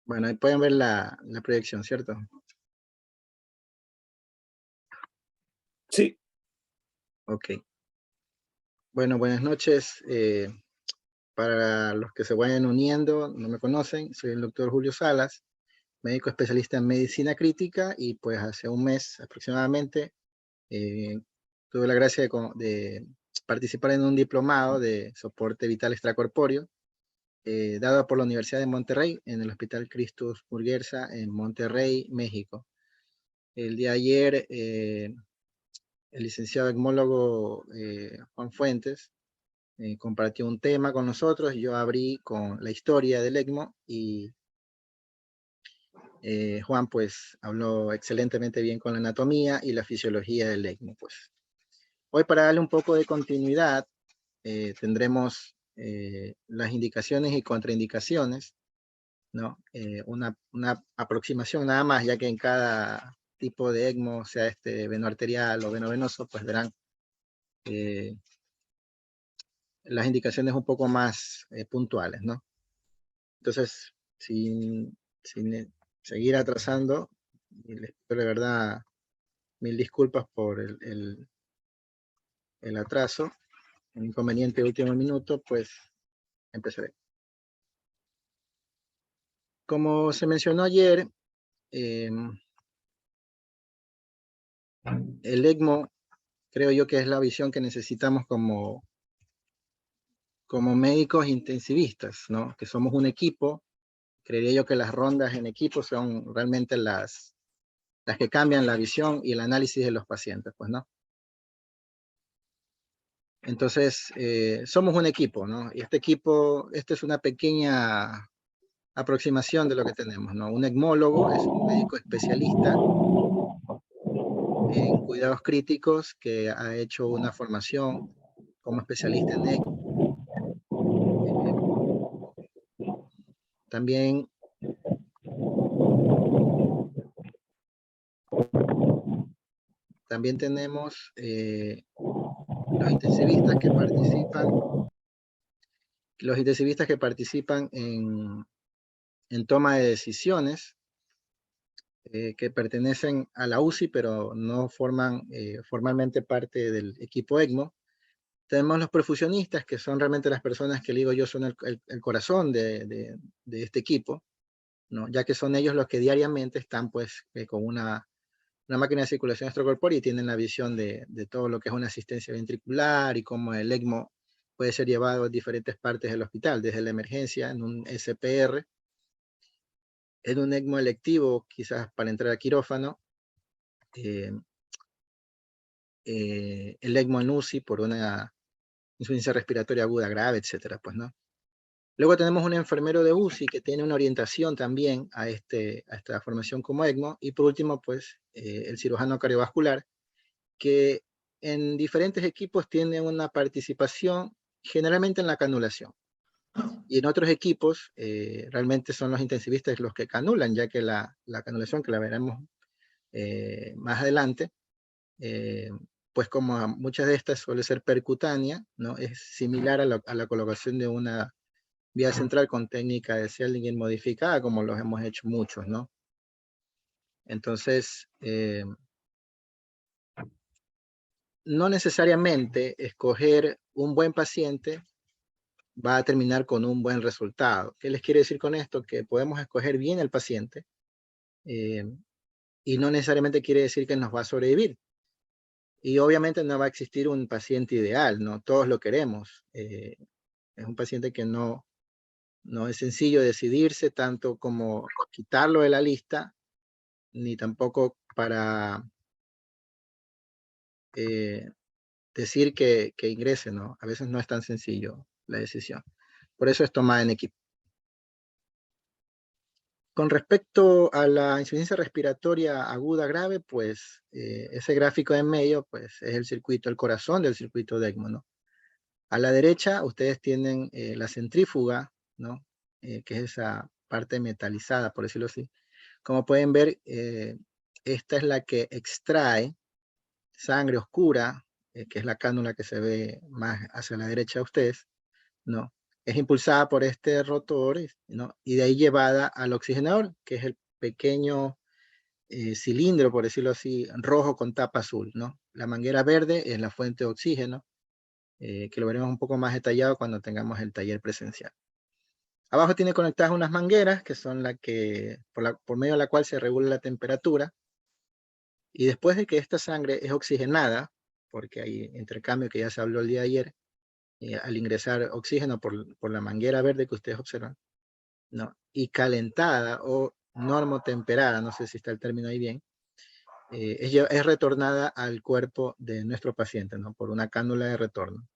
Bueno, ahí pueden ver la proyección, ¿cierto? Sí. Ok. Bueno, buenas noches. Para los que se vayan uniendo, no me conocen, soy el doctor Julio Salas, médico especialista en medicina crítica y pues hace un mes aproximadamente eh, tuve la gracia de participar en un diplomado de soporte vital extracorpóreo dado por la Universidad de Monterrey en el Hospital Cristus Muguerza en Monterrey, México. El día de ayer, el licenciado ecmólogo Juan Fuentes compartió un tema con nosotros. Yo abrí con la historia del ECMO y Juan pues habló excelentemente bien con la anatomía y la fisiología del ECMO. Pues. Hoy para darle un poco de continuidad tendremos las indicaciones y contraindicaciones, ¿no? Una aproximación nada más, ya que en cada tipo de ECMO, sea este venoarterial o venovenoso, pues verán las indicaciones un poco más puntuales, ¿no? Entonces, sin seguir atrasando, y les pido de verdad mil disculpas por el atraso, un inconveniente de último minuto, pues empezaré. Como se mencionó ayer, el ECMO creo yo que es la visión que necesitamos como médicos intensivistas, ¿no? Que somos un equipo. Creería yo que las rondas en equipo son realmente las que cambian la visión y el análisis de los pacientes, pues, ¿no? Entonces, somos un equipo, ¿no? Y este equipo, esta es una pequeña aproximación de lo que tenemos, ¿no? Un ecmólogo es un médico especialista en cuidados críticos que ha hecho una formación como especialista en ECMO. También tenemos los intensivistas que participan en toma de decisiones que pertenecen a la UCI, pero no forman formalmente parte del equipo ECMO. Tenemos los perfusionistas, que son realmente las personas que digo yo son el corazón de este equipo, ¿no? Ya que son ellos los que diariamente están pues con una máquina de circulación extracorpórea y tienen la visión de todo lo que es una asistencia ventricular y cómo el ECMO puede ser llevado a diferentes partes del hospital, desde la emergencia en un SPR, en un ECMO electivo, quizás para entrar a quirófano, eh, el ECMO en UCI por una insuficiencia respiratoria aguda grave, etcétera, pues, ¿no? Luego tenemos un enfermero de UCI que tiene una orientación también a esta formación como ECMO. Y por último, pues, el cirujano cardiovascular, que en diferentes equipos tiene una participación generalmente en la canulación. Y en otros equipos realmente son los intensivistas los que canulan, ya que la canulación, que la veremos más adelante, pues como muchas de estas suele ser percutánea, ¿no? Es similar a la colocación de una vía central con técnica de Seligman modificada, como los hemos hecho muchos, ¿no? Entonces, no necesariamente escoger un buen paciente va a terminar con un buen resultado. ¿Qué les quiero decir con esto? Que podemos escoger bien el paciente eh, y no necesariamente quiere decir que nos va a sobrevivir. Y obviamente no va a existir un paciente ideal, ¿no? Todos lo queremos. Es un paciente que no es sencillo decidirse tanto como quitarlo de la lista, ni tampoco para decir que ingrese, ¿no? A veces no es tan sencillo la decisión. Por eso es tomada en equipo. Con respecto a la insuficiencia respiratoria aguda grave, pues ese gráfico en medio, pues es el circuito, el corazón del circuito de ECMO, ¿no? A la derecha ustedes tienen la centrífuga, ¿no? Que es esa parte metalizada, por decirlo así. Como pueden ver, esta es la que extrae sangre oscura, que es la cánula que se ve más hacia la derecha de ustedes, ¿no? es impulsada por este rotor, ¿no? Y de ahí llevada al oxigenador, que es el pequeño cilindro, por decirlo así, rojo con tapa azul, ¿no? La manguera verde es la fuente de oxígeno, que lo veremos un poco más detallado cuando tengamos el taller presencial. Abajo tiene conectadas unas mangueras, que son por medio de la cual se regula la temperatura, y después de que esta sangre es oxigenada, porque hay intercambio que ya se habló el día de ayer, al ingresar oxígeno por la manguera verde que ustedes observan, ¿no? Y calentada o normotemperada, no sé si está el término ahí bien, es retornada al cuerpo de nuestro paciente, ¿no? Por una cánula de retorno,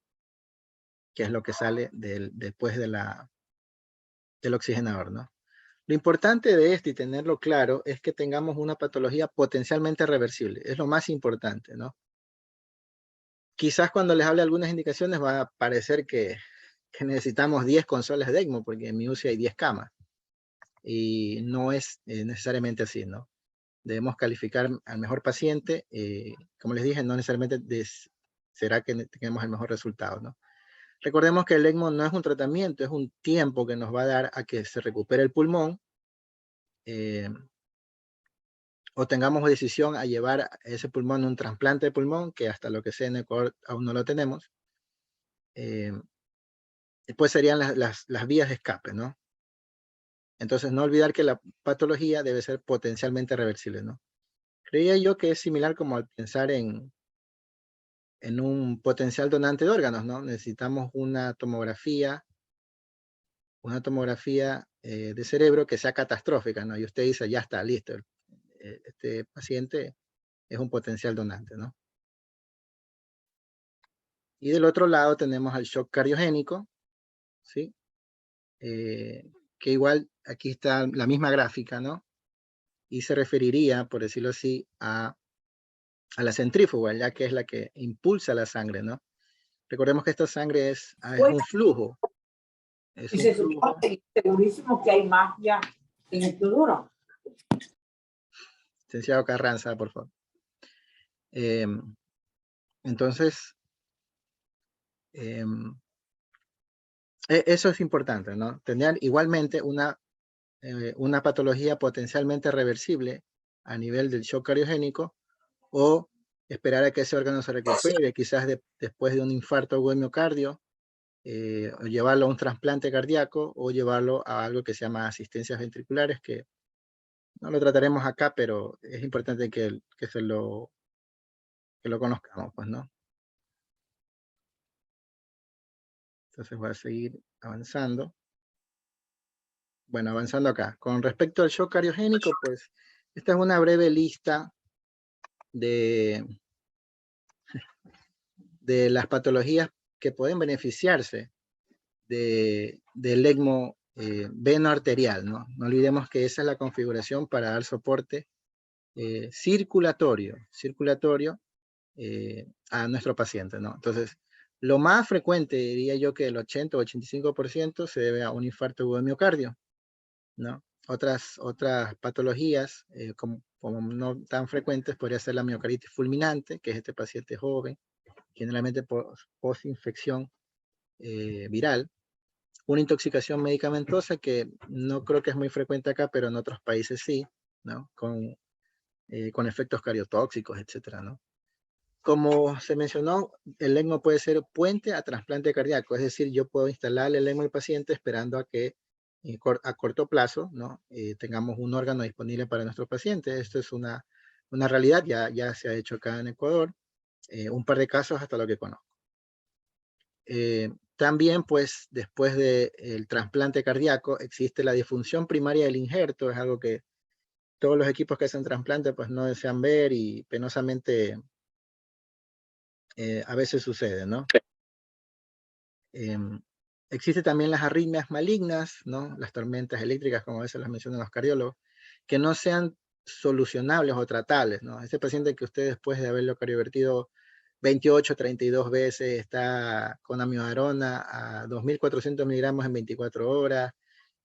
que es lo que sale después del oxigenador, ¿no? Lo importante de esto y tenerlo claro es que tengamos una patología potencialmente reversible. Es lo más importante, ¿no? Quizás cuando les hable algunas indicaciones va a parecer que necesitamos 10 consolas de ECMO, porque en mi UCI hay 10 camas. Y no es necesariamente así, ¿no? Debemos calificar al mejor paciente. Como les dije, no necesariamente será que tengamos el mejor resultado, ¿no? Recordemos que el ECMO no es un tratamiento, es un tiempo que nos va a dar a que se recupere el pulmón, o tengamos decisión a llevar ese pulmón a un trasplante de pulmón, que hasta lo que sé en Ecuador aún no lo tenemos. Después serían las vías de escape, ¿no? Entonces, no olvidar que la patología debe ser potencialmente reversible, ¿no? Creía yo que es similar como al pensar en un potencial donante de órganos, ¿no? Necesitamos una tomografía de cerebro que sea catastrófica, ¿no? Y usted dice, ya está, listo, este paciente es un potencial donante, ¿no? Y del otro lado tenemos al shock cardiogénico, ¿sí? Que igual aquí está la misma gráfica, ¿no? Y se referiría, por decirlo así, a la centrífuga, ya que es la que impulsa la sangre, ¿no? Recordemos que esta sangre es un flujo. Y se supone segurísimo que hay magia en el duro. Licenciado Carranza, por favor. Entonces, eso es importante, ¿no? Tener igualmente una patología potencialmente reversible a nivel del shock cardiogénico, o esperar a que ese órgano se recupere, quizás después de un infarto agudo de miocardio, o llevarlo a un trasplante cardíaco, o llevarlo a algo que se llama asistencias ventriculares, que no lo trataremos acá, pero es importante que lo conozcamos, pues, ¿no? Entonces voy a seguir avanzando. Bueno, avanzando acá. Con respecto al shock cardiogénico, pues, esta es una breve lista de las patologías que pueden beneficiarse del ECMO veno arterial, ¿no? No olvidemos que esa es la configuración para dar soporte circulatorio a nuestro paciente, ¿no? Entonces, lo más frecuente, diría yo que el 80 o 85% se debe a un infarto agudo de miocardio, ¿no? Otras patologías, como no tan frecuentes, podría ser la miocarditis fulminante, que es este paciente joven, generalmente post-infección viral. Una intoxicación medicamentosa que no creo que es muy frecuente acá, pero en otros países sí, ¿no? Con efectos cardiotóxicos, etcétera, ¿no? Como se mencionó, el ECMO puede ser puente a trasplante cardíaco, es decir, yo puedo instalar el ECMO al paciente esperando a que a corto plazo, ¿no? Tengamos un órgano disponible para nuestro paciente. Esto es una realidad, ya se ha hecho acá en Ecuador, un par de casos hasta lo que conozco. También, pues, después del trasplante cardíaco, existe la disfunción primaria del injerto, es algo que todos los equipos que hacen trasplante, pues, no desean ver, y penosamente a veces sucede, ¿no? Existe también las arritmias malignas, ¿no? Las tormentas eléctricas, como a veces las mencionan los cardiólogos, que no sean solucionables o tratables, ¿no? Este paciente que usted, después de haberlo cardiovertido 28, 32 veces, está con amiodarona a 2.400 miligramos en 24 horas,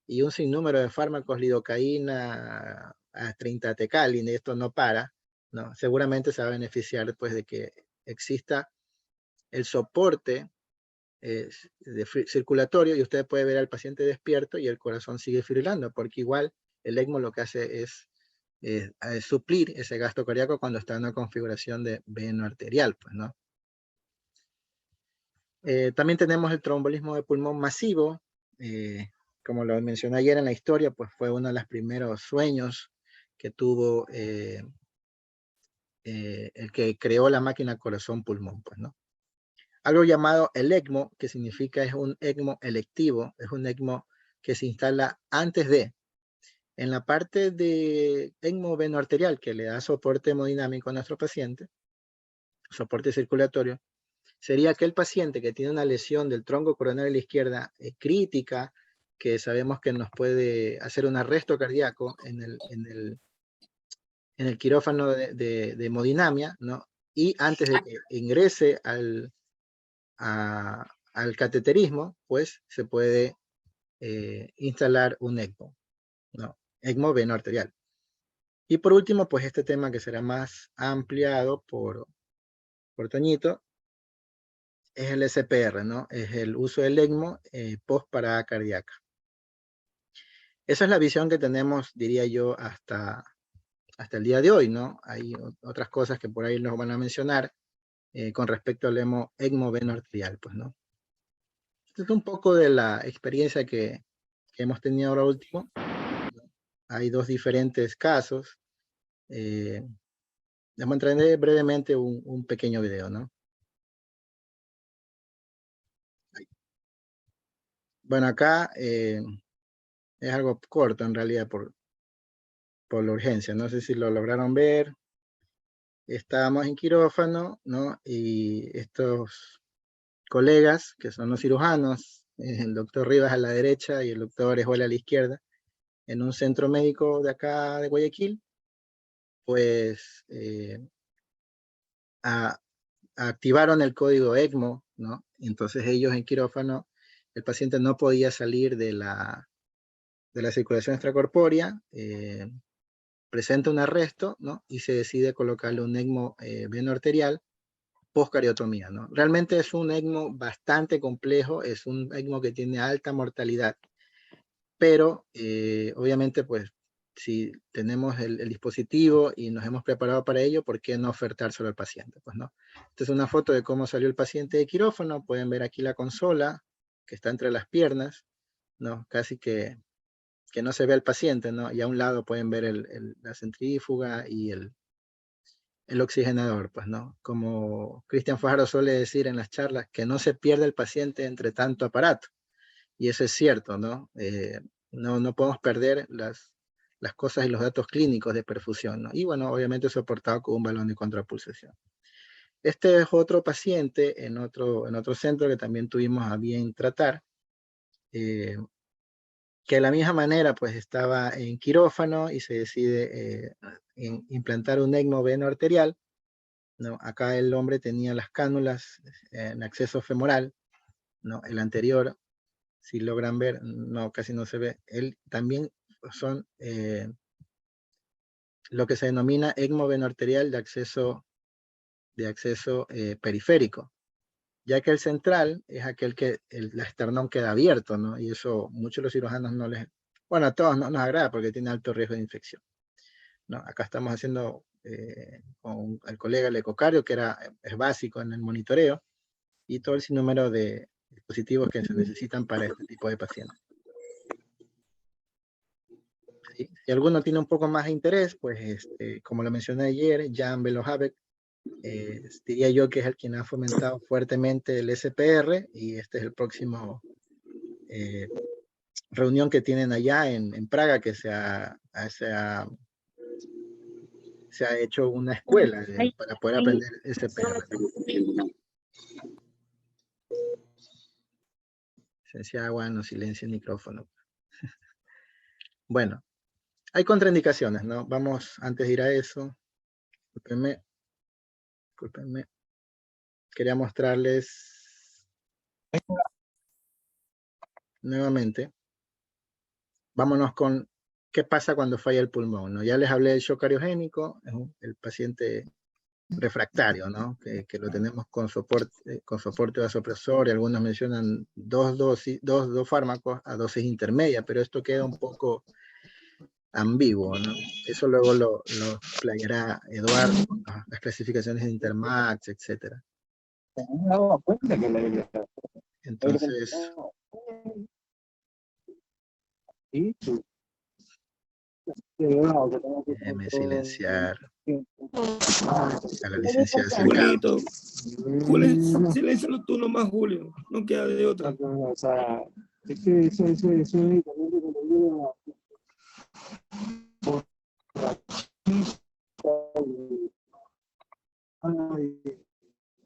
y un sinnúmero de fármacos, lidocaína, a 30 tecalin, y esto no para, ¿no? Seguramente se va a beneficiar después de que exista el soporte circulatorio y usted puede ver al paciente despierto y el corazón sigue fibrilando, porque igual el ECMO lo que hace es suplir ese gasto cardíaco cuando está en una configuración de veno arterial, pues, ¿no? También tenemos el trombolismo de pulmón masivo, como lo mencioné ayer en la historia, pues fue uno de los primeros sueños que tuvo el que creó la máquina corazón-pulmón, pues, ¿no? Algo llamado el ECMO, que significa es un ECMO electivo, es un ECMO que se instala antes de, en la parte de ECMO venoarterial, que le da soporte hemodinámico a nuestro paciente, soporte circulatorio, sería aquel paciente que tiene una lesión del tronco coronario de la izquierda crítica, que sabemos que nos puede hacer un arresto cardíaco en el quirófano de hemodinamia, ¿no? Y antes de que ingrese al cateterismo, pues se puede instalar un ECMO, ¿no? ECMO veno arterial. Y por último, pues este tema que será más ampliado por Toñito, es el SPR, ¿no? Es el uso del ECMO post parada cardíaca. Esa es la visión que tenemos, diría yo, hasta el día de hoy, ¿no? Hay otras cosas que por ahí nos van a mencionar con respecto al ECMO veno arterial, pues, ¿no? Esto es un poco de la experiencia que hemos tenido ahora último. Hay dos diferentes casos. Les mostraré brevemente un pequeño video, ¿no? Bueno, acá es algo corto en realidad por la urgencia. No sé si lo lograron ver. Estábamos en quirófano, ¿no? Y estos colegas, que son los cirujanos, el doctor Rivas a la derecha y el doctor Orejuela a la izquierda, en un centro médico de acá de Guayaquil, pues activaron el código ECMO, ¿no? Entonces ellos en quirófano, el paciente no podía salir de la circulación extracorpórea, presenta un arresto, ¿no? Y se decide colocarle un ECMO veno arterial postcariotomía, ¿no? Realmente es un ECMO bastante complejo, es un ECMO que tiene alta mortalidad, pero obviamente pues si tenemos el dispositivo y nos hemos preparado para ello, ¿por qué no ofertárselo al paciente? Pues no. Esta es una foto de cómo salió el paciente de quirófano, pueden ver aquí la consola que está entre las piernas, ¿no? Casi que no se ve al paciente, ¿no? Y a un lado pueden ver la centrífuga y el oxigenador, pues, ¿no? Como Cristian Fajardo suele decir en las charlas, que no se pierda el paciente entre tanto aparato. Y eso es cierto, ¿no? No podemos perder las cosas y los datos clínicos de perfusión, ¿no? Y bueno, obviamente soportado con un balón de contrapulsación. Este es otro paciente en otro centro que también tuvimos a bien tratar, que de la misma manera pues estaba en quirófano y se decide implantar un ECMO veno arterial, ¿no? Acá el hombre tenía las cánulas en acceso femoral, ¿no? El anterior, si logran ver, no, casi no se ve. Él también son lo que se denomina ECMO veno arterial de acceso periférico, ya que el central es aquel que el esternón queda abierto, ¿no? Y eso muchos de los cirujanos no les, bueno, a todos no nos agrada porque tiene alto riesgo de infección, ¿no? Acá estamos haciendo con el colega el ecocardio, que es básico en el monitoreo, y todo el sinnúmero de dispositivos que se necesitan para este tipo de pacientes. Si alguno tiene un poco más de interés, pues como lo mencioné ayer, Jan Belohávek, diría yo que es el quien ha fomentado fuertemente el SPR, y este es el próximo reunión que tienen allá en Praga, que se ha hecho una escuela para poder aprender SPR. Esencia agua, no silencio el micrófono. Bueno, hay contraindicaciones, ¿no? Vamos, antes de ir a eso, discúlpenme. Quería mostrarles nuevamente. Vámonos con qué pasa cuando falla el pulmón, ¿no? Ya les hablé del shock cariogénico, el paciente refractario, ¿no? Que lo tenemos con soporte vasopresor, y algunos mencionan dos fármacos a dosis intermedia, pero esto queda un poco ambiguo, ¿no? Eso luego lo explayará Eduardo con las clasificaciones de Intermax, etcétera. Entonces, déjeme silenciar a la licenciada Cercado. Julito, Julio, siléncialo tú nomás, Julio. No queda de otra. Es que eso también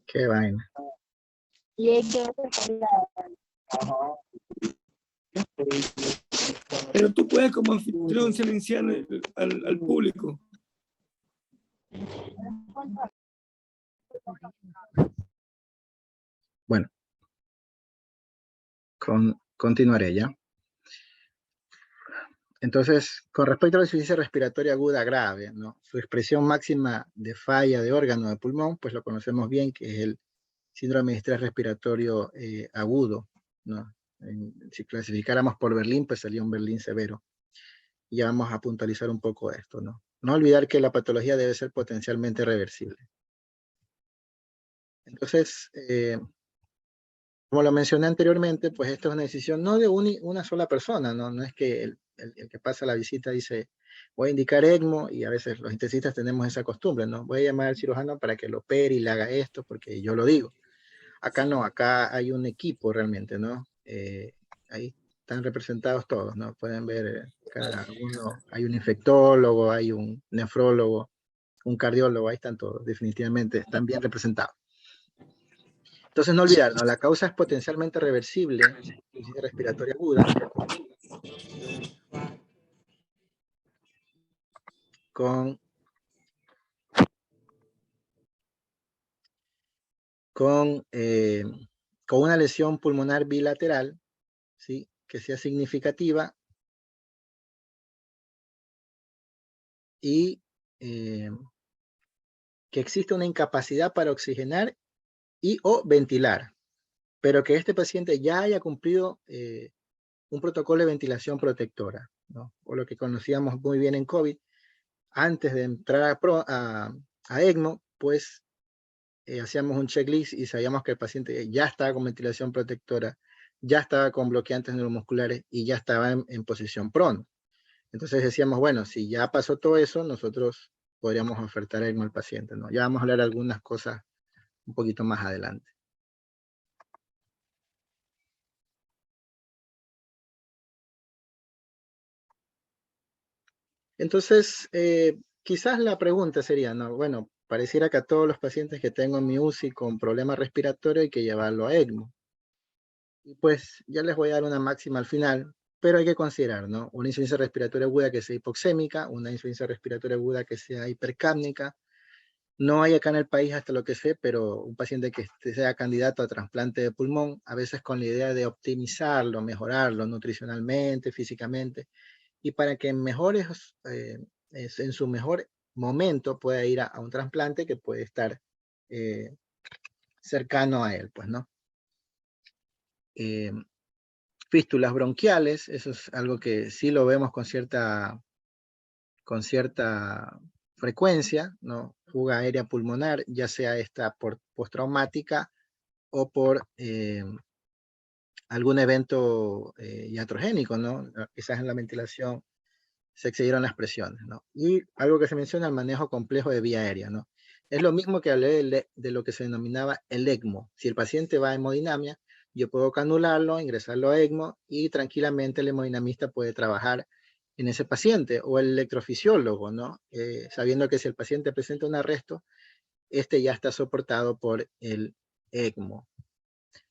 Qué vaina. Pero tú puedes como anfitrión silenciar al público. Bueno, continuaré ya. Entonces, con respecto a la insuficiencia respiratoria aguda grave, ¿no? Su expresión máxima de falla de órgano de pulmón, pues lo conocemos bien, que es el síndrome de estrés respiratorio agudo, ¿no? Si clasificáramos por Berlín, pues sería un Berlín severo. Ya vamos a puntualizar un poco esto, ¿no? No olvidar que la patología debe ser potencialmente reversible. Entonces, como lo mencioné anteriormente, pues esta es una decisión no de una sola persona, ¿no? No es que el que pasa la visita dice, voy a indicar ECMO, y a veces los intensistas tenemos esa costumbre, ¿no? Voy a llamar al cirujano para que lo opere y le haga esto, porque yo lo digo. Acá no, acá hay un equipo realmente, ¿no? Ahí están representados todos, ¿no? Pueden ver, cada uno, hay un infectólogo, hay un nefrólogo, un cardiólogo, ahí están todos, definitivamente, están bien representados. Entonces, no olvidar, ¿no? La causa es potencialmente reversible, insuficiencia respiratoria aguda, con una lesión pulmonar bilateral, ¿sí? Que sea significativa y que exista una incapacidad para oxigenar y o ventilar, pero que este paciente ya haya cumplido un protocolo de ventilación protectora, ¿no? O lo que conocíamos muy bien en COVID, antes de entrar a ECMO, pues hacíamos un checklist y sabíamos que el paciente ya estaba con ventilación protectora, ya estaba con bloqueantes neuromusculares y ya estaba en posición prone. Entonces decíamos, bueno, si ya pasó todo eso, nosotros podríamos ofertar ECMO al paciente, ¿no? Ya vamos a hablar de algunas cosas un poquito más adelante. Entonces, quizás la pregunta sería, ¿no? Bueno, pareciera que a todos los pacientes que tengo en mi UCI con problema respiratorio hay que llevarlo a ECMO. Y pues ya les voy a dar una máxima al final, pero hay que considerar, ¿no? Una insuficiencia respiratoria aguda que sea hipoxémica, una insuficiencia respiratoria aguda que sea hipercápnica. No hay acá en el país, hasta lo que sé, pero un paciente que sea candidato a trasplante de pulmón, a veces con la idea de optimizarlo, mejorarlo nutricionalmente, físicamente, y para que en su mejor momento pueda ir a un trasplante que puede estar cercano a él, pues, ¿no? Fístulas bronquiales, eso es algo que sí lo vemos con cierta frecuencia, ¿no? Fuga aérea pulmonar, ya sea esta por postraumática o por algún evento iatrogénico, ¿no? Quizás en la ventilación se excedieron las presiones, ¿no? Y algo que se menciona, el manejo complejo de vía aérea, ¿no? Es lo mismo que hablé de lo que se denominaba el ECMO. Si el paciente va a hemodinamia, yo puedo canularlo, ingresarlo a ECMO y tranquilamente el hemodinamista puede trabajar en ese paciente, o el electrofisiólogo, ¿no? Sabiendo que si el paciente presenta un arresto, este ya está soportado por el ECMO.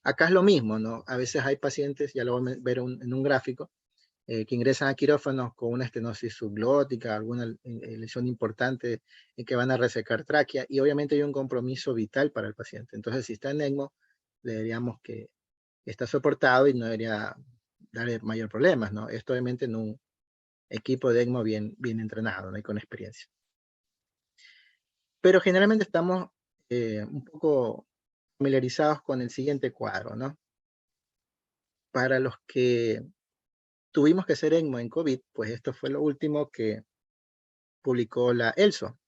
Acá es lo mismo, ¿no? A veces hay pacientes, ya lo voy a ver en un gráfico, que ingresan a quirófanos con una estenosis subglótica, alguna lesión importante en que van a resecar tráquea, y obviamente hay un compromiso vital para el paciente. Entonces, si está en ECMO, le diríamos que está soportado y no debería darle mayor problemas, ¿no? Esto obviamente en un equipo de ECMO bien entrenado, ¿no? Y con experiencia. Pero generalmente estamos un poco familiarizados con el siguiente cuadro, ¿no? Para los que tuvimos que hacer ECMO en COVID, pues esto fue lo último que publicó la ELSO,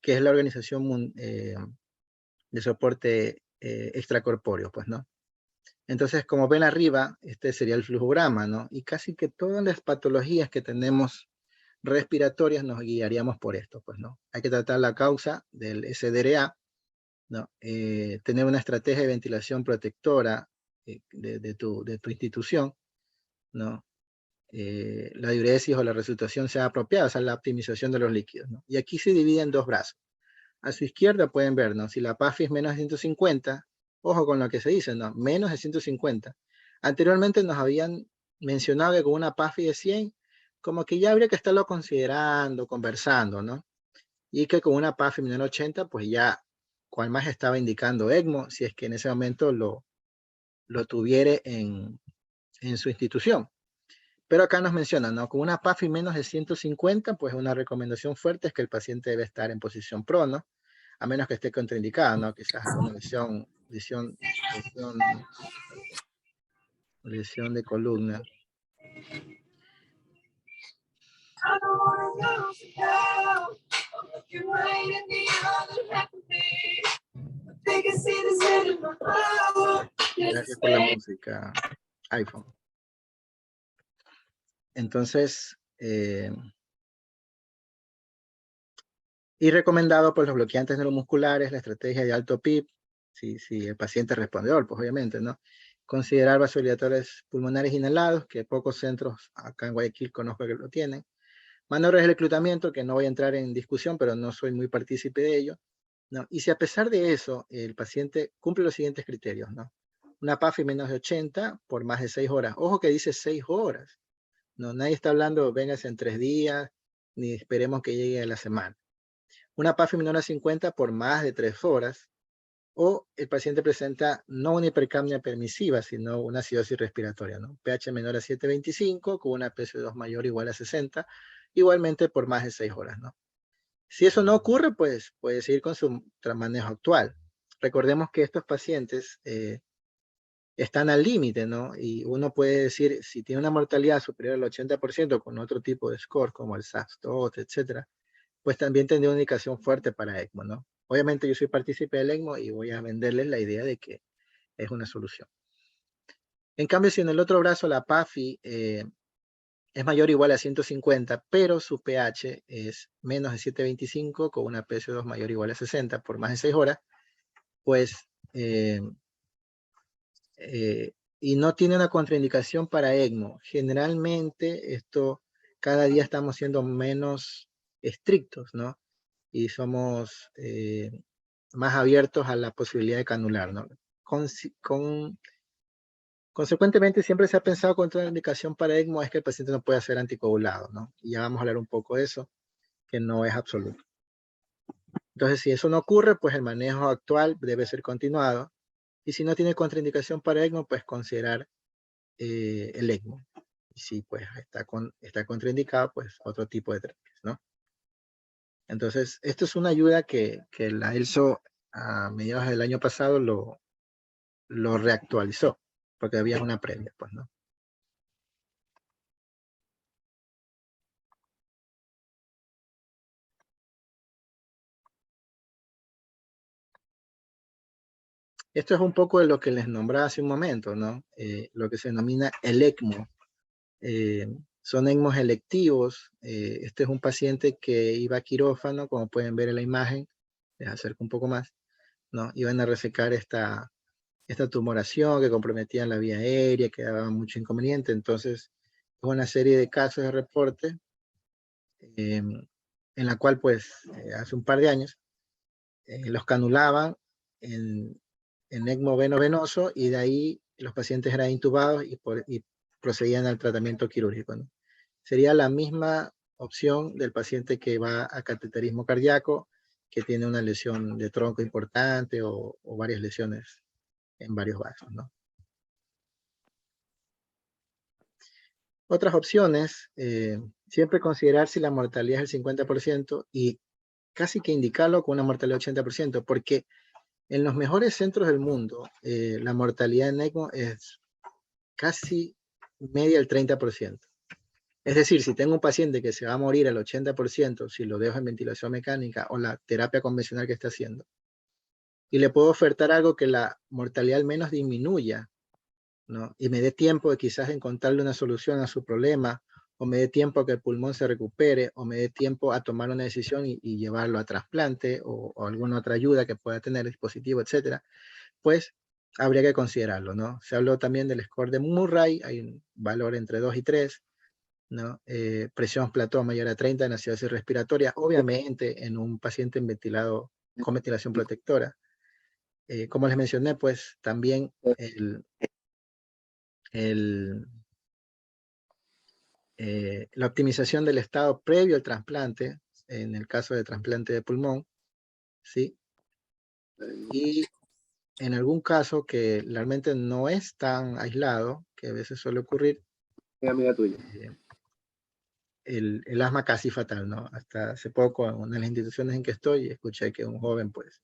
que es la Organización de Soporte Extracorpóreo, pues, ¿no? Entonces, como ven arriba, este sería el flujograma, ¿no? Y casi que todas las patologías que tenemos respiratorias nos guiaríamos por esto, pues, ¿no? Hay que tratar la causa del SDRA, ¿no? Tener una estrategia de ventilación protectora de tu institución, ¿no? La diuresis o la resucitación sea apropiada, o sea, la optimización de los líquidos, ¿no? Y aquí se divide en dos brazos. A su izquierda pueden ver, ¿no? Si la PAFI es menos de 150, ojo con lo que se dice, ¿no? Menos de 150. Anteriormente nos habían mencionado que con una PAFI de 100, como que ya habría que estarlo considerando, conversando, ¿no? Y que con una PAFI menor de 80, pues ya, cual más estaba indicando ECMO, si es que en ese momento lo tuviere en su institución. Pero acá nos mencionan, ¿no? Con una PAFI menos de 150, pues una recomendación fuerte es que el paciente debe estar en posición prono, a menos que esté contraindicada, ¿no? Quizás alguna lesión de columna. Gracias por la música, iPhone. Entonces, y recomendado por los bloqueantes neuromusculares, la estrategia de alto PIB, si el paciente es respondedor, pues obviamente, ¿no? Considerar vasodilatores pulmonares inhalados, que pocos centros acá en Guayaquil conozco que lo tienen. Maniobras de reclutamiento, que no voy a entrar en discusión, pero no soy muy partícipe de ello, ¿no? Y si a pesar de eso, el paciente cumple los siguientes criterios, ¿no? Una PAFI menos de 80 por más de 6 horas. Ojo que dice 6 horas. No, nadie está hablando, véngase en 3 días, ni esperemos que llegue a la semana. Una PAFI menor a 50 por más de 3 horas, o el paciente presenta no una hipercapnia permisiva, sino una acidosis respiratoria, ¿no? pH menor a 7.25, con una PSO2 mayor o igual a 60, igualmente por más de 6 horas, ¿no? Si eso no ocurre, pues puede seguir con su manejo actual. Recordemos que estos pacientes están al límite, ¿no? Y uno puede decir, si tiene una mortalidad superior al 80% con otro tipo de score, como el SAPS-TOT, etcétera, pues también tendría una indicación fuerte para ECMO, ¿no? Obviamente yo soy partícipe del ECMO y voy a venderles la idea de que es una solución. En cambio, si en el otro brazo la PAFI es mayor o igual a 150, pero su pH es menos de 7.25 con una PSO2 mayor o igual a 60 por más de 6 horas, pues, y no tiene una contraindicación para ECMO. Generalmente esto, cada día estamos siendo menos estrictos, ¿no? Y somos más abiertos a la posibilidad de canular, ¿no? Consecuentemente, siempre se ha pensado que otra indicación para ECMO es que el paciente no pueda ser anticoagulado, ¿no? Y ya vamos a hablar un poco de eso, que no es absoluto. Entonces, si eso no ocurre, pues el manejo actual debe ser continuado. Y si no tiene contraindicación para ECMO, pues considerar el ECMO. Y si pues está contraindicado, pues otro tipo de terapias, ¿no? Entonces, esto es una ayuda que la ELSO a mediados del año pasado lo reactualizó, porque había una previa, pues, ¿no? Esto es un poco de lo que les nombraba hace un momento, ¿no? Lo que se denomina el ECMO. Son ECMOs electivos. Este es un paciente que iba a quirófano, como pueden ver en la imagen. Les acerco un poco más, ¿no? Iban a resecar esta tumoración que comprometía la vía aérea, que daba mucho inconveniente. Entonces, una serie de casos de reporte en la cual, pues, hace un par de años, los canulaban en ECMO venoso y de ahí los pacientes eran intubados y procedían al tratamiento quirúrgico, ¿no? Sería la misma opción del paciente que va a cateterismo cardíaco, que tiene una lesión de tronco importante o varias lesiones en varios vasos, ¿no? Otras opciones, siempre considerar si la mortalidad es el 50% y casi que indicarlo con una mortalidad de 80%, porque en los mejores centros del mundo, la mortalidad en ECMO es casi media del 30%. Es decir, si tengo un paciente que se va a morir al 80% si lo dejo en ventilación mecánica o la terapia convencional que está haciendo, y le puedo ofertar algo que la mortalidad al menos disminuya, ¿no? Y me dé tiempo de quizás encontrarle una solución a su problema, o me dé tiempo a que el pulmón se recupere, o me dé tiempo a tomar una decisión y llevarlo a trasplante, o alguna otra ayuda que pueda tener el dispositivo, etcétera, pues habría que considerarlo, ¿no? Se habló también del score de Murray, hay un valor entre 2 y 3, ¿no? Presión plató mayor a 30 en acidosis respiratoria, obviamente en un paciente ventilado con ventilación protectora. Como les mencioné, pues también la optimización del estado previo al trasplante, en el caso de trasplante de pulmón, ¿sí? Y en algún caso que realmente no es tan aislado, que a veces suele ocurrir, amiga tuya. el asma casi fatal, ¿no? Hasta hace poco, en una de las instituciones en que estoy, escuché que un joven, pues,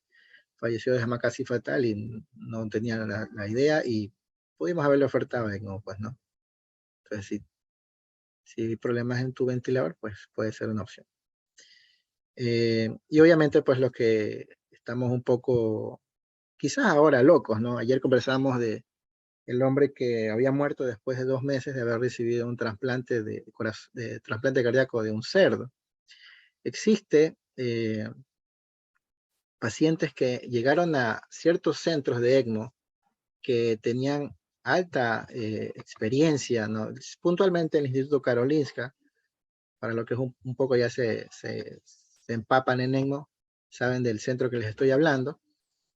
falleció de asma casi fatal y no tenía la idea y pudimos haberle ofertado ECMO, pues, ¿no? Entonces, si hay problemas en tu ventilador, pues puede ser una opción. Y obviamente, pues, los que estamos un poco, quizás ahora locos, ¿no? Ayer conversábamos de el hombre que había muerto después de 2 meses de haber recibido un trasplante de trasplante cardíaco de un cerdo. Existe pacientes que llegaron a ciertos centros de ECMO que tenían alta experiencia, ¿no? Puntualmente el Instituto Karolinska, para lo que es un poco ya se empapan en ECMO, saben del centro que les estoy hablando,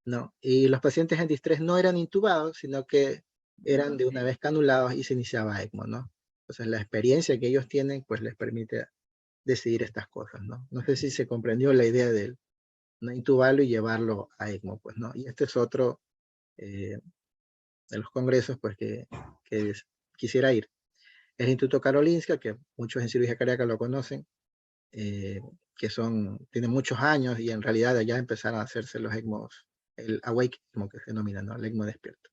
¿no? Y los pacientes en distrés no eran intubados, sino que eran de una vez canulados y se iniciaba ECMO, ¿no? Entonces la experiencia que ellos tienen, pues les permite decidir estas cosas, ¿no? No sé si se comprendió la idea de no intubarlo y llevarlo a ECMO, pues, ¿no? Y este es otro de los congresos, pues, que quisiera ir. El Instituto Karolinska, que muchos en cirugía cardíaca lo conocen, que tienen muchos años y en realidad allá empezaron a hacerse los ECMOs, el awake, como que se denomina, ¿no? El ECMO despierto.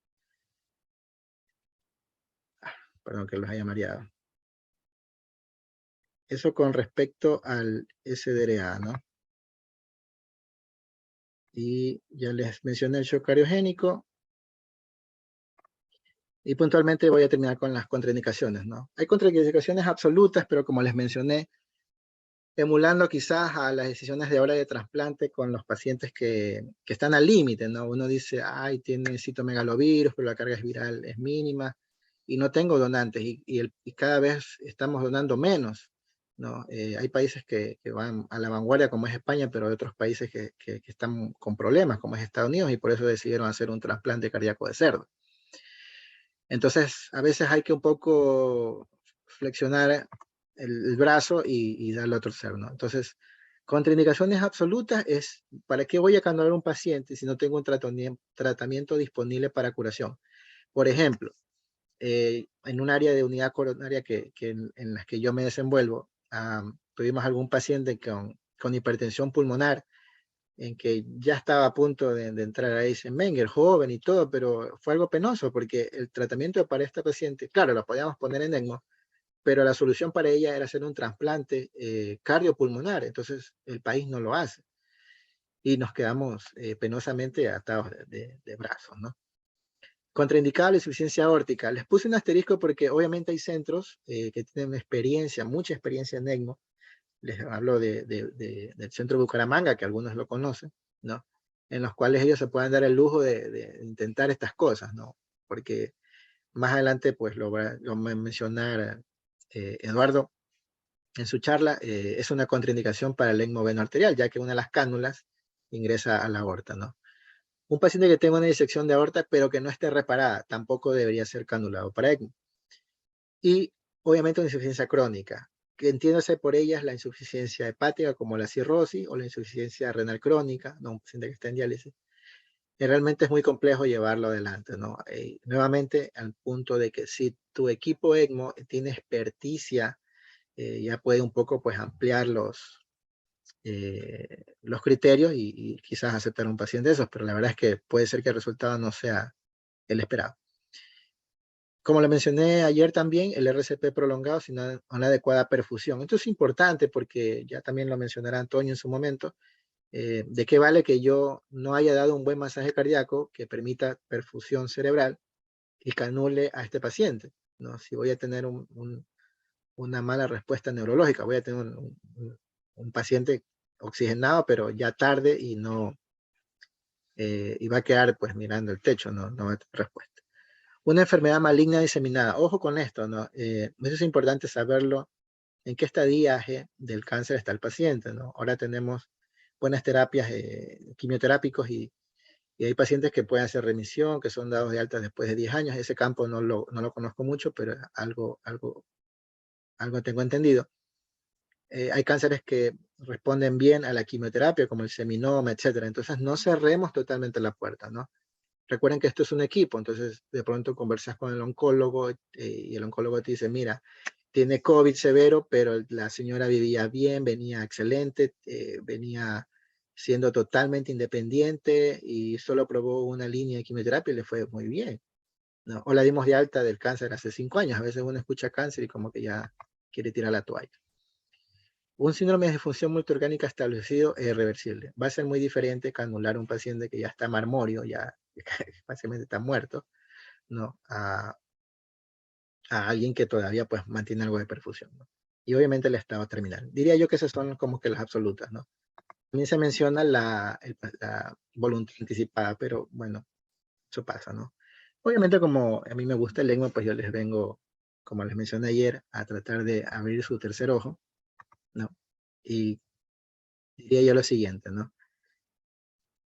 Perdón que los haya mareado. Eso con respecto al SDRA, ¿no? Y ya les mencioné el shock cariogénico. Y puntualmente voy a terminar con las contraindicaciones, ¿no? Hay contraindicaciones absolutas, pero como les mencioné, emulando quizás a las decisiones de hora de trasplante con los pacientes que están al límite, ¿no? Uno dice, ay, tiene citomegalovirus, pero la carga viral es mínima y no tengo donantes y cada vez estamos donando menos, ¿no? Hay países que van a la vanguardia como es España, pero hay otros países que están con problemas como es Estados Unidos y por eso decidieron hacer un trasplante cardíaco de cerdo. Entonces, a veces hay que un poco flexionar el brazo y darle a torcer, ¿no? Entonces, contraindicaciones absolutas es, ¿para qué voy a canular a un paciente si no tengo un tratamiento disponible para curación? Por ejemplo, en un área de unidad coronaria en las que yo me desenvuelvo, tuvimos algún paciente con hipertensión pulmonar en que ya estaba a punto de entrar a Eisenmenger, joven y todo, pero fue algo penoso porque el tratamiento para esta paciente, claro, lo podíamos poner en ECMO, pero la solución para ella era hacer un trasplante cardiopulmonar, entonces el país no lo hace y nos quedamos penosamente atados de brazos, ¿no? Contraindicada la insuficiencia aórtica. Les puse un asterisco porque obviamente hay centros que tienen experiencia, mucha experiencia en ECMO. Les hablo del centro de Bucaramanga, que algunos lo conocen, ¿no? En los cuales ellos se pueden dar el lujo de intentar estas cosas, ¿no? Porque más adelante, pues lo va a mencionar Eduardo en su charla, es una contraindicación para el ECMO veno arterial, ya que una de las cánulas ingresa a la aorta, ¿no? Un paciente que tenga una disección de aorta, pero que no esté reparada, tampoco debería ser canulado para ECMO. Y obviamente una insuficiencia crónica, que entiéndase por ellas la insuficiencia hepática como la cirrosis o la insuficiencia renal crónica, ¿no? Un paciente que está en diálisis. Y realmente es muy complejo llevarlo adelante, ¿no? Nuevamente al punto de que si tu equipo ECMO tiene experticia, ya puede un poco pues ampliar los criterios y quizás aceptar a un paciente de esos, pero la verdad es que puede ser que el resultado no sea el esperado. Como le mencioné ayer también, el RCP prolongado sin una adecuada perfusión. Esto es importante porque ya también lo mencionará Antonio en su momento. ¿De qué vale que yo no haya dado un buen masaje cardíaco que permita perfusión cerebral y canule a este paciente? ¿No? Si voy a tener una mala respuesta neurológica, voy a tener un paciente oxigenado, pero ya tarde y no, y va a quedar pues mirando el techo, no va a tener respuesta. Una enfermedad maligna diseminada. Ojo con esto, ¿no? Eso es importante saberlo. ¿En qué estadiaje del cáncer está el paciente, ¿no? Ahora tenemos buenas terapias quimioterápicos y hay pacientes que pueden hacer remisión, que son dados de alta después de 10 años. Ese campo no lo conozco mucho, pero algo tengo entendido. Hay cánceres que responden bien a la quimioterapia, como el seminoma, etcétera. Entonces, no cerremos totalmente la puerta, ¿no? Recuerden que esto es un equipo, entonces de pronto conversas con el oncólogo y el oncólogo te dice, mira, tiene COVID severo, pero la señora vivía bien, venía excelente, venía siendo totalmente independiente y solo probó una línea de quimioterapia y le fue muy bien, ¿no? O la dimos de alta del cáncer hace 5 años. A veces uno escucha cáncer y como que ya quiere tirar la toalla. Un síndrome de disfunción multiorgánica establecido es reversible. Va a ser muy diferente que anular a un paciente que ya está marmório, ya básicamente está muerto, ¿no? A alguien que todavía pues mantiene algo de perfusión, ¿no? Y obviamente el estado terminal. Diría yo que esas son como que las absolutas, ¿no? También se menciona la voluntad anticipada, pero bueno, eso pasa, ¿no? Obviamente como a mí me gusta el ECMO, pues yo les vengo, como les mencioné ayer, a tratar de abrir su tercer ojo, ¿no? Y diría yo lo siguiente, ¿no?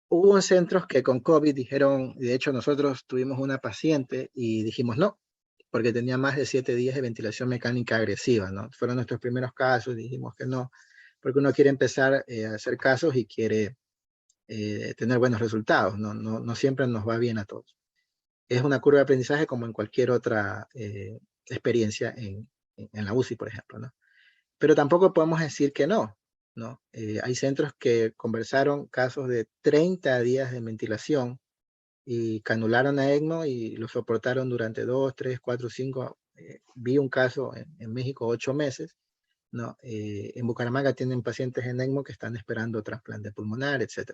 Hubo centros que con COVID dijeron, de hecho nosotros tuvimos una paciente y dijimos no, porque tenía más de 7 días de ventilación mecánica agresiva, ¿no? Fueron nuestros primeros casos, dijimos que no, porque uno quiere empezar a hacer casos y quiere tener buenos resultados, no siempre nos va bien a todos. Es una curva de aprendizaje como en cualquier otra experiencia en la UCI, por ejemplo, ¿no? Pero tampoco podemos decir que no, ¿no? Hay centros que conversaron casos de 30 días de ventilación y canularon a ECMO y lo soportaron durante 2, 3, 4, 5. Vi un caso en México 8 meses, ¿no? En Bucaramanga tienen pacientes en ECMO que están esperando trasplante pulmonar, etc.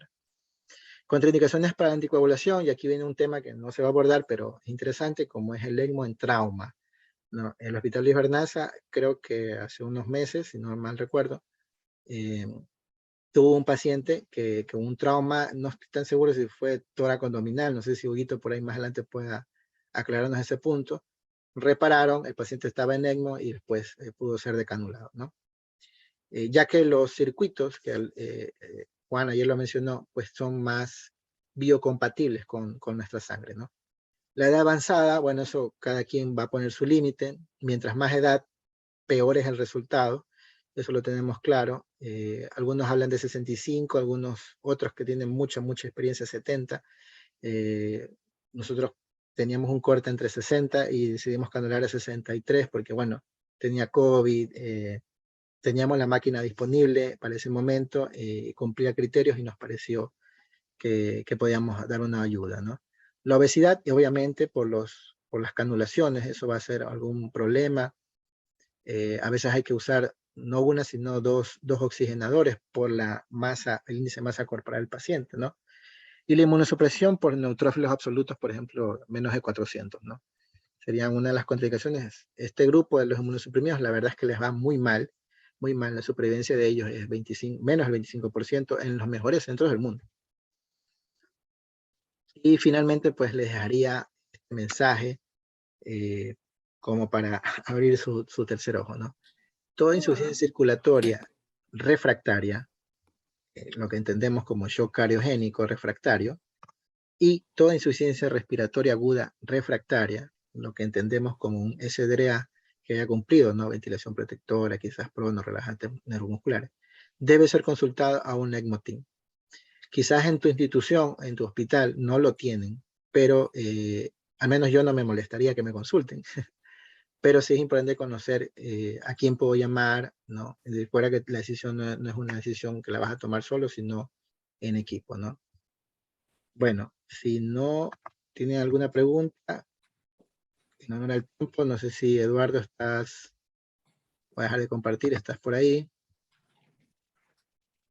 Contraindicaciones para anticoagulación, y aquí viene un tema que no se va a abordar, pero es interesante, como es el ECMO en trauma, ¿no? El Hospital Luis Bernaza, creo que hace unos meses, si no mal recuerdo, tuvo un paciente que con un trauma, no estoy tan seguro si fue tórax abdominal, no sé si Huguito por ahí más adelante pueda aclararnos ese punto. Repararon, el paciente estaba en ECMO y después pudo ser decanulado, ¿no? Ya que los circuitos, que Juan ayer lo mencionó, pues son más biocompatibles con nuestra sangre, ¿no? La edad avanzada, bueno, eso cada quien va a poner su límite. Mientras más edad, peor es el resultado. Eso lo tenemos claro. Algunos hablan de 65, algunos otros que tienen mucha experiencia, 70. Nosotros teníamos un corte entre 60 y decidimos canular a 63 porque, bueno, tenía COVID, teníamos la máquina disponible para ese momento, cumplía criterios y nos pareció que podíamos dar una ayuda, ¿no? La obesidad, y obviamente por las canulaciones, eso va a ser algún problema. A veces hay que usar no una, sino dos oxigenadores por la masa, el índice de masa corporal del paciente, ¿no? Y la inmunosupresión por neutrófilos absolutos, por ejemplo, menos de 400, ¿no? Serían una de las contraindicaciones. Este grupo de los inmunosuprimidos, la verdad es que les va muy mal, la supervivencia de ellos es menos del 25% en los mejores centros del mundo. Y finalmente, pues les dejaría este mensaje como para abrir su tercer ojo, ¿no? Toda insuficiencia circulatoria refractaria, lo que entendemos como shock cardiogénico refractario, y toda insuficiencia respiratoria aguda refractaria, lo que entendemos como un SDRA que haya cumplido, ¿no? Ventilación protectora, quizás pronos, relajantes neuromusculares, debe ser consultado a un ECMO team. Quizás en tu institución, en tu hospital, no lo tienen, pero al menos yo no me molestaría que me consulten, pero sí es importante conocer a quién puedo llamar, ¿no? Recuerda que la decisión no es una decisión que la vas a tomar solo, sino en equipo, ¿no? Bueno, si no tienen alguna pregunta, en honor al tiempo, no sé si Eduardo estás, voy a dejar de compartir, estás por ahí.